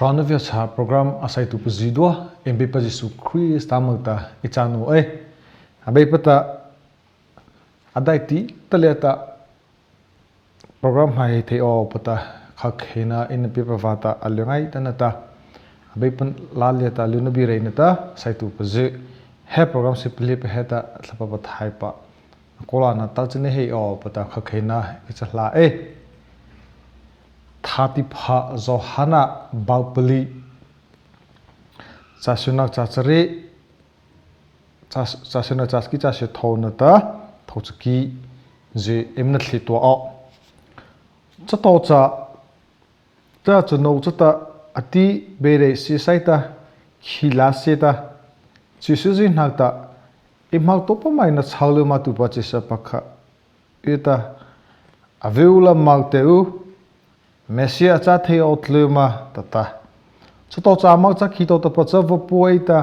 Shranavya cha program asai tu puzidwa embe pa Jesu Christ tamata ichanu abai pata adaiti taleta program hai the o pata khakhena in paper vata alungai tanata abai pan laleta lunabi reinata sai tu puzi he program simply pe heta thlapa pa thai pa kola na talchne he o pata khakhena ichla thati pha zohana baupali chasuna chachare chasuna chaski chase thonata thochki je emna thlitwa o chato cha chuno chata ati bere si saita khila seta chisuji nakta imal topa maina chalu ma tu pachisa pakha eta aveula malteu Mesia cha thei otluma tata chuto cha ma cha khito to pa cha vo poita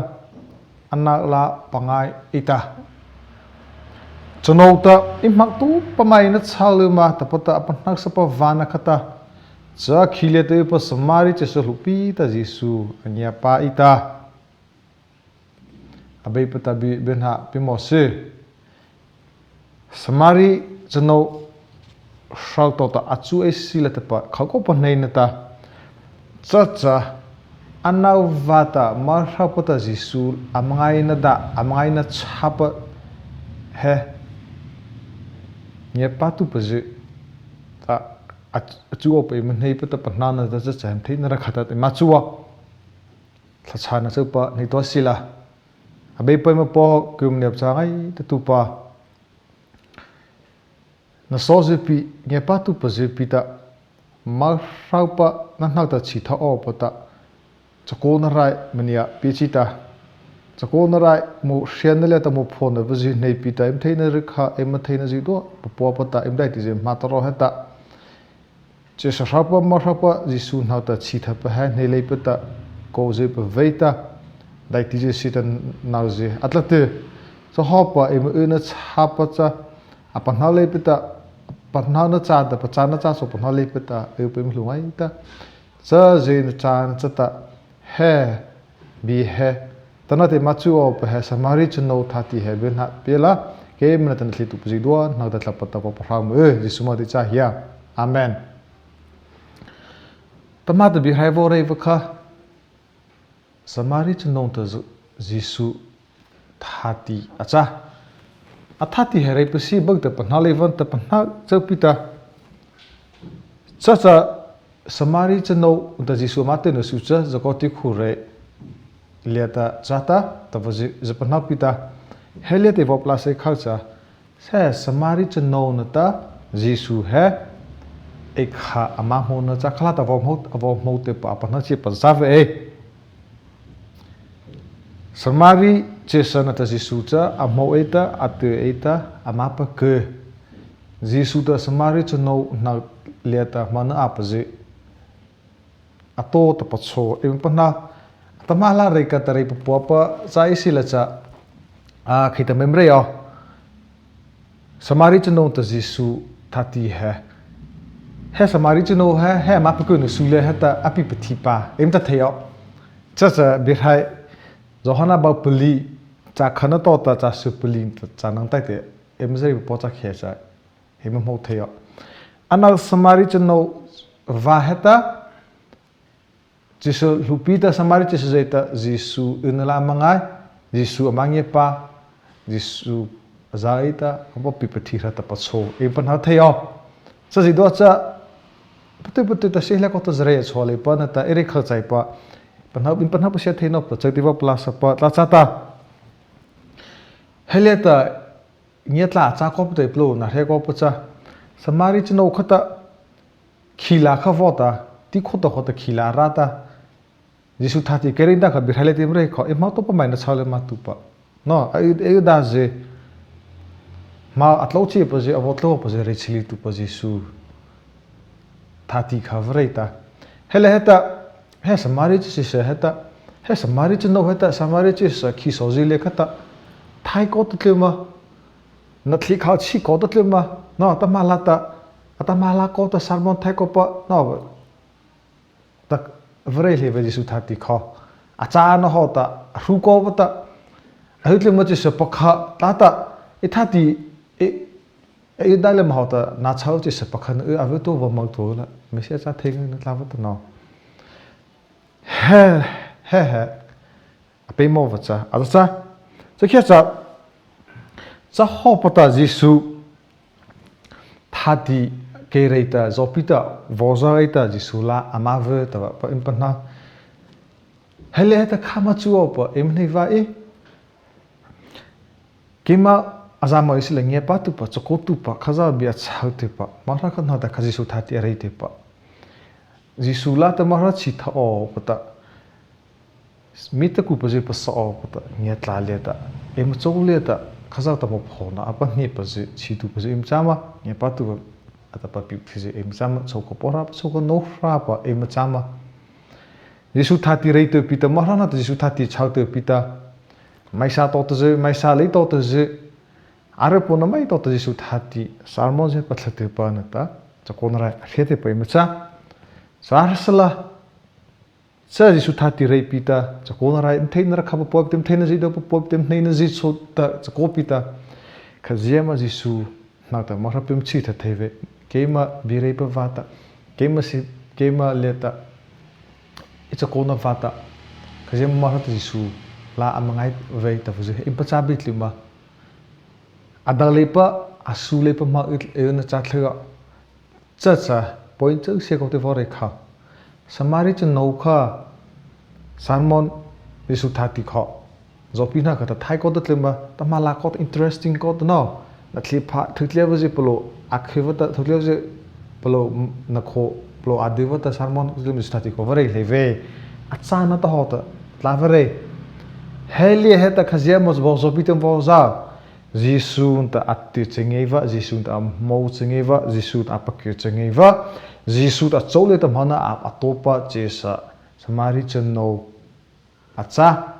anak la pangai ita chunota imak tu pamai na chaluma tapata apanak sa pavana khata cha khile te pa samari che so lupi ta Jesu anya pa ita abai pata bi benha pimose samari chuno Shalto ta achu esila tapa khako panai nata chacha anavata marhapata Jesu amangai na da amangai na chapa he nye patu paje ta achu op menhei pata panana da cha cham theina rakhata te machuwa thachana chupa nei to sila abai paima po kum nep changai ta tupa na sozepi nye patu pazepi ta marhaupa na nakta chitha o pata chakona rai mania pichita chakona rai mu shenale ta mu phone vaji nei pita em theina rikha em theina ji do po pata em dai ti je mataro heta che sharapa marhapa Jesu nakta chitha pa ha nei lei pata ko je pa veita dai ti je sitan nauze atlate so hopa em una chapa cha apana lei pita panhana cha da pachana cha so panha le peta upim hlungai ta cha jin chan chata he bi he tanate machu o pa he samari chuno thati he ben ha pela ke mna tan thlitu puji do na da tlapata pa phram Jesu ma ti cha hiya amen tamata bi hai vo re vakha samari chuno ta Jesu thati acha athati herai pasi bagta panhale van ta panha chapita chacha samari chano da Jesu mate na sucha zakoti khure leta chata ta vaji japana pita helete vo plase khalcha se samari chano na ta Jesu he ekha ama ho na cha khala ta vo mote pa panha chi pa save samari chesana ta Jesu cha amo eta ate eta amapa ke Jesu ta samari chano na leta mana apaje ato ta pacho em pana tamala re ka tare popa cha isila cha a khita memre yo samari chano ta Jesu thati he samari chano he mapa ke nu sule hata api pathipa em ta theyo cha cha bihai Johana ba puli cha khana to ta cha su puli cha nang tai te emzai po cha khe cha hema mo theyo anal samari chno va heta Jesu lupita samari Jesu zaita Jesu unala mangai Jesu amangye pa Jesu zaita abo pipati rata pacho e pan ha theyo sa ji do cha pute ta sehla ko ta zre chole pa na ta ere khal chai pa panha pa se theino pa chatiwa plus pa tla chata heleta nyetla cha ko te plo na he ko pa cha samari chno khata khila kha vota ti khota khila rata Jesu thati kerinda kha birhale timre kho e ma to pa maina chale ma tu pa no e da je ma atlo chi pa je avotlo pa je rechili tu pa Jesu thati kha vreta hele heta he samari chi se heta he samari chi no heta samari chi sa khi soji lekhata thai ko tlema na thli kha chi ko tlema no ta malata ata mala ko ta sarmon thai ko pa no tak vray le ve Jisu thati kho acha na hota ru ko bata ahitli mo Jisu pakha tata ithati e dale ma hota na chau Jisu pakha na ave to ba mag to la me se cha theng na la bata no he ape mo vacha acha so kya cha ho pata Jisu thati ke reita zopita voza reita Jisula amave ta pa impana hele heta khama chuo pa emni va e kima azama isla nge pa tu pa chokotu pa khaza bia chaute pa mara khan hata khajisu thati reite pa Jisula ta mara chi tha o pata mita ku pa je pa sa o pata nge tla le ta em chole ta khaza ta mo phona apa ni pa je chi tu pa je im chama nge pa tu atapa pi phise em chama choko pora choko no fra pa em chama Jisu thati reite pita marana ta Jisu thati chaute pita maisa to te maisa le to te are pona mai to te Jisu thati sarmo je patlate pa na ta chakonra khete pa em cha sarsala sa Jisu thati rei pita chakonra theina khaba pop tem theina ji do pop tem theina ji so ta chakopita khajema Jisu na ta mara pem chi ta theve kema birei pa vata kema leta it's a kona vata khajema mara ta Jisu la amangai ve ta fuje impacha bitlima adalepa asulepa ma na chathlega cha point se ko te vore kha samari ch nokha salmon Jisu thati kha zopina ka ta thai ko tlema ta mala ko interesting ko no na thlipa thutlewa je polo akhivata thutlewa je polo nakho polo adivata salmon Jisu thati ko vore leve achana ta hota lavere heli heta khajemos bo zopitem bo za Jisu ta atti chengeva Jisu ta mo chengeva Jisu ta apakir chengeva Jisu ta chole ta mana atopa chesa samari chenno acha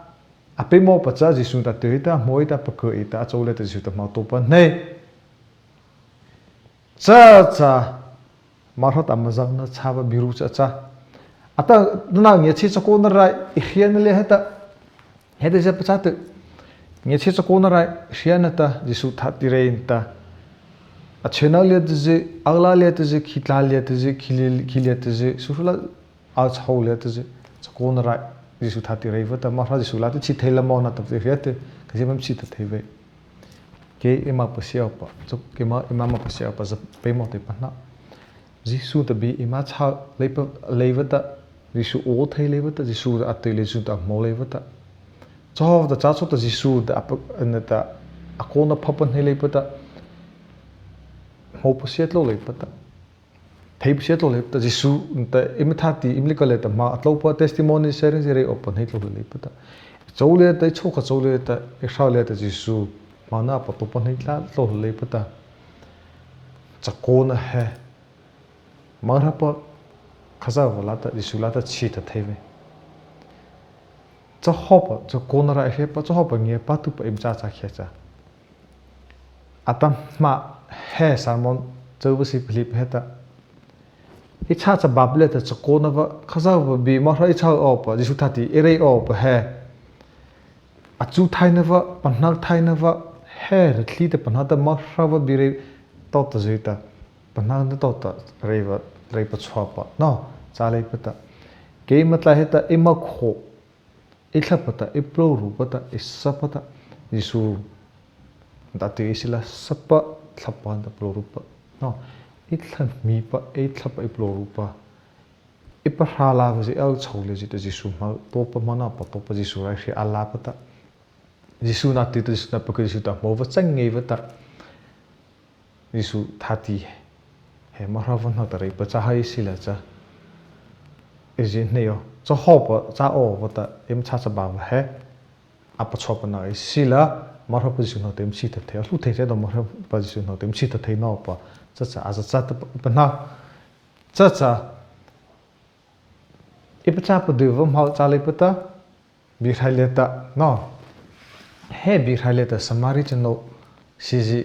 apemo pacha Jisu ta terita moita pakko ita chole ta Jisu ta matopa nei cha marhot amazang na chaba biru cha ata na nge chi chako na rai hian le heta je pacha te nge chi chako na rai hian ta Jisu thati rein ta a chena le je agla le je khitla le je khile je surula a chho le je chako na rai Jisu thati rei vata marha Jisu la te chi thela mo na ta te hiate ke mem chi ta theve ke ema pasia pa chok ke ma imama pasia pa pe mo te pa na Jisu ta bi ima cha leivata Jisu o thei leivata Jisu ate le Jisu ta mo leivata chaw da cha ta Jisu da na ta akona phapan he leivata mo pasia lo leivata thei pasia lo leivata Jisu ta imthati imlikale ta ma atlopa testimony sharing jere open he lo leivata chole ta choka chole ta exale ta Jisu mana pa to pan he la lo leivata chakona he marapa khaza wala ta Jisu la ta chi ta theve cha hopa cha kona ra he pa cha hopa nge pa tu pa im cha khecha atam ma he salmon chawsi philip heta icha cha bable ta cha kona wa khaza wa bi ma ra icha op Jisu thati erei op he achu thaina wa pannak thaina wa he rthli te panha ta ma ra wa bi re to ta jita pannak to ta reiwa rei pa chwa no chale pata ke matla heta ema kho itla pata iplo ru pata isapata Jisu dati isila sapa thapa da plo ru pa no itla mi pa itla pa iplo ru pa ipa hala va ji al chole ji ta Jisu ma to pa mana pa to pa Jisu ra shi ala pata Jisu na ti ta Jisu na pa ke Jisu ta mo va chang ngei va ta Jisu thati he maravan na ta rei pa cha hai sila cha ejin neo cho hopa cha o wata em cha cha ba he apa chopa na sila marha Jisu na tem chi ta the lu the do marha Jisu na tem chi ta the no pa cha cha a cha ta na cha ipa cha pa de vom ha cha le pata bi khaileta no he bi khaileta samari chno siji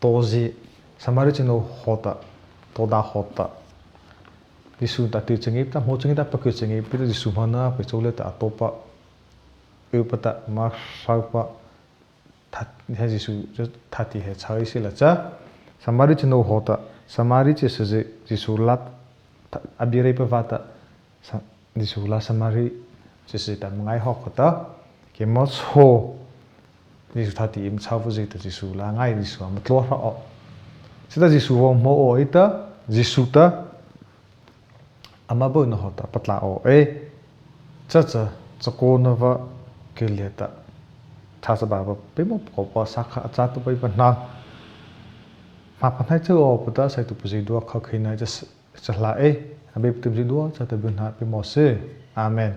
toji samari chno hota toda hota Jisu ta ti chengi ta mo chengi ta pa ku chengi pi Jisu mana pe chole ta atopa upata ma saupa that he Jisu thati he chai sila cha samari chino hota samari che se Jisu lat abire pa vata Jisu la samari che se ta ngai hok ta ke mo ho Jisu thati im chau fu ta Jisu la ngai Jisu am tlo ra o sita Jisu wo mo o ita Jisu ta ama bo na hota patla o cha cha chako na va ke le ta tha sa ba pe mo ko pa sa kha cha tu pai pa na ma pa nai chu o pa ta sai tu pu ji do kha khai na cha la abe tu ji do cha ta bu na pe mo se amen